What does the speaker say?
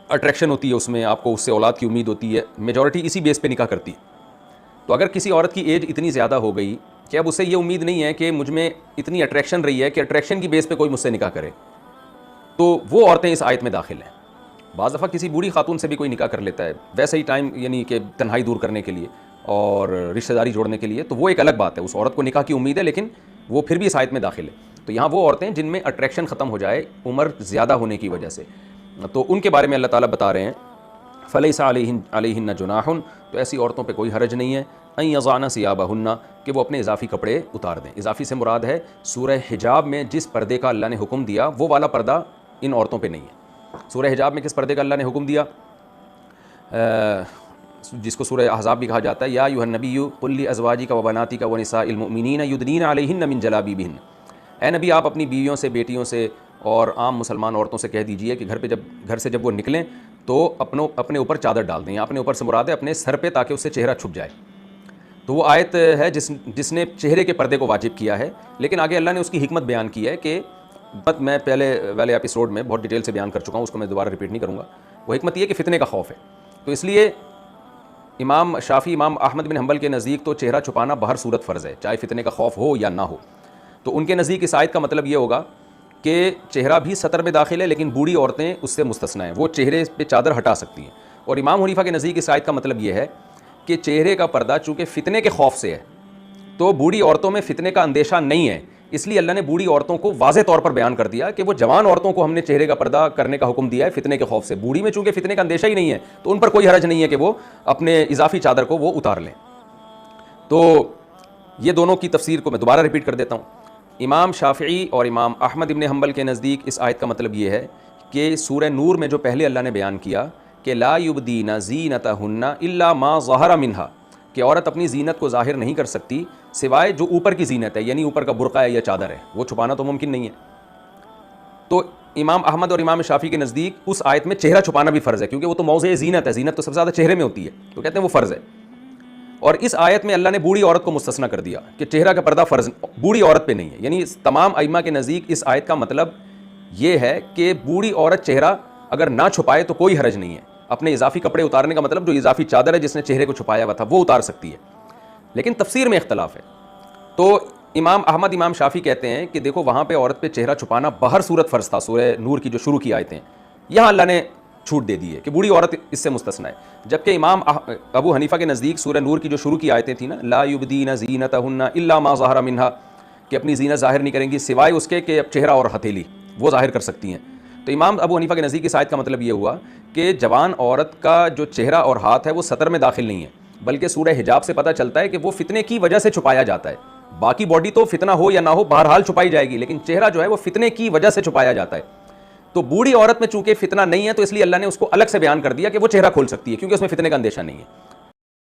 Attraction ہوتی ہے اس میں، آپ کو اس سے اولاد کی امید ہوتی ہے، میجورٹی اسی بیس پہ نکاح کرتی ہے. تو اگر کسی عورت کی ایج اتنی زیادہ ہو گئی کہ اب اسے یہ امید نہیں ہے کہ مجھ میں اتنی اٹریکشن رہی ہے کہ اٹریکشن کی بیس پہ کوئی مجھ سے نکاح کرے، تو وہ عورتیں اس آیت میں داخل ہیں. بعض دفعہ کسی بوڑھی خاتون سے بھی کوئی نکاح کر لیتا ہے ویسے ہی ٹائم، یعنی کہ تنہائی دور کرنے کے لیے اور رشتہ داری جوڑنے کے لیے، تو وہ ایک الگ بات ہے، اس عورت کو نکاح کی امید ہے لیکن وہ پھر بھی اس آیت میں داخل ہے. تو یہاں وہ عورتیں جن میں اٹریکشن ختم ہو جائے عمر زیادہ ہونے کی وجہ سے، تو ان کے بارے میں اللہ تعالیٰ بتا رہے ہیں فَلَيْسَ عَلَيْهِنَّ جُنَاحٌ، تو ایسی عورتوں پہ کوئی حرج نہیں ہے أَن يَضَعْنَ ثِيَابَهُنَّ، کہ وہ اپنے اضافی کپڑے اتار دیں. اضافی سے مراد ہے سورہ حجاب میں جس پردے کا اللہ نے حکم دیا وہ والا پردہ ان عورتوں پہ نہیں ہے. سورہ حجاب میں کس پردے کا اللہ نے حکم دیا؟ جس کو سورہ احزاب بھی کہا جاتا ہے، یا ایھا النبی قل لازواجک وبناتک ونساء المؤمنین یدنین علیہن من جلابیبہن، اے نبی آپ اپنی بیویوں سے، بیٹیوں سے اور عام مسلمان عورتوں سے کہہ دیجئے کہ گھر سے جب وہ نکلیں تو اپنے اوپر چادر ڈال دیں. یا اپنے اوپر سے مراد ہے اپنے سر پہ، تاکہ اس سے چہرہ چھپ جائے. تو وہ آیت ہے جس نے چہرے کے پردے کو واجب کیا ہے، لیکن آگے اللہ نے اس کی حکمت بیان کی ہے کہ میں پہلے والے ایپیسوڈ میں بہت ڈیٹیل سے بیان کر چکا ہوں، اس کو میں دوبارہ ریپیٹ نہیں کروں گا. وہ حکمت یہ ہے کہ فتنے کا خوف ہے. تو اس لیے امام شافعی، امام احمد بن حنبل کے نزدیک تو چہرہ چھپانا بہر صورت فرض ہے، چاہے فتنے کا خوف ہو یا نہ ہو. تو ان کے نزدیک اس آیت کا مطلب یہ ہوگا کہ چہرہ بھی سطر میں داخل ہے لیکن بوڑھی عورتیں اس سے مستثنی ہیں، وہ چہرے پہ چادر ہٹا سکتی ہیں. اور امام حنیفہ کے نزدیک اس آیت کا مطلب یہ ہے کہ چہرے کا پردہ چونکہ فتنے کے خوف سے ہے، تو بوڑھی عورتوں میں فتنے کا اندیشہ نہیں ہے، اس لیے اللہ نے بوڑھی عورتوں کو واضح طور پر بیان کر دیا کہ وہ جوان عورتوں کو ہم نے چہرے کا پردہ کرنے کا حکم دیا ہے فتنے کے خوف سے. بوڑھی میں چونکہ فتنے کا اندیشہ ہی نہیں ہے تو ان پر کوئی حرج نہیں ہے کہ وہ اپنے اضافی چادر کو وہ اتار لیں. تو یہ دونوں کی تفسیر کو میں دوبارہ ریپیٹ کر دیتا ہوں. امام شافعی اور امام احمد بن حنبل کے نزدیک اس آیت کا مطلب یہ ہے کہ سورہ نور میں جو پہلے اللہ نے بیان کیا کہ لا یبدین زینتہن الا ما ظہر منہا، کہ عورت اپنی زینت کو ظاہر نہیں کر سکتی سوائے جو اوپر کی زینت ہے، یعنی اوپر کا برقع ہے یا چادر ہے، وہ چھپانا تو ممکن نہیں ہے. تو امام احمد اور امام شافعی کے نزدیک اس آیت میں چہرہ چھپانا بھی فرض ہے، کیونکہ وہ تو موضع زینت ہے، زینت تو سب سے زیادہ چہرے میں ہوتی ہے، تو کہتے ہیں وہ فرض ہے. اور اس آیت میں اللہ نے بوڑھی عورت کو مستثنی کر دیا کہ چہرہ کا پردہ فرض بوڑھی عورت پہ نہیں ہے. یعنی تمام ائمہ کے نزدیک اس آیت کا مطلب یہ ہے کہ بوڑھی عورت چہرہ اگر نہ چھپائے تو کوئی حرج نہیں ہے. اپنے اضافی کپڑے اتارنے کا مطلب جو اضافی چادر ہے جس نے چہرے کو چھپایا ہوا تھا وہ اتار سکتی ہے، لیکن تفسیر میں اختلاف ہے. تو امام احمد، امام شافعی کہتے ہیں کہ دیکھو وہاں پہ عورت پہ چہرہ چھپانا بہر صورت فرض تھا، سورہ نور کی جو شروع کی آیتیں، یہاں اللہ نے چھوٹ دے دی ہے کہ بوڑھی عورت اس سے مستثنی ہے. جبکہ امام ابو حنیفہ کے نزدیک سورہ نور کی جو شروع کی آیتیں تھیں نا، لا یبدین زینتہن الا ما ظہر منہا، کہ اپنی زینت ظاہر نہیں کریں گی سوائے اس کے کہ اب چہرہ اور ہتھیلی وہ ظاہر کر سکتی ہیں. تو امام ابو حنیفہ کے نزدیک اس آیت کا مطلب یہ ہوا کہ جوان عورت کا جو چہرہ اور ہاتھ ہے وہ سطر میں داخل نہیں ہے، بلکہ سورہ حجاب سے پتہ چلتا ہے کہ وہ فتنے کی وجہ سے چھپایا جاتا ہے. باقی باڈی تو فتنہ ہو یا نہ ہو بہرحال چھپائی جائے گی، لیکن چہرہ جو ہے وہ فتنے کی وجہ سے چھپایا جاتا ہے. تو بوڑھی عورت میں چونکہ فتنہ نہیں ہے تو اس لیے اللہ نے اس کو الگ سے بیان کر دیا کہ وہ چہرہ کھول سکتی ہے، کیونکہ اس میں فتنے کا اندیشہ نہیں ہے.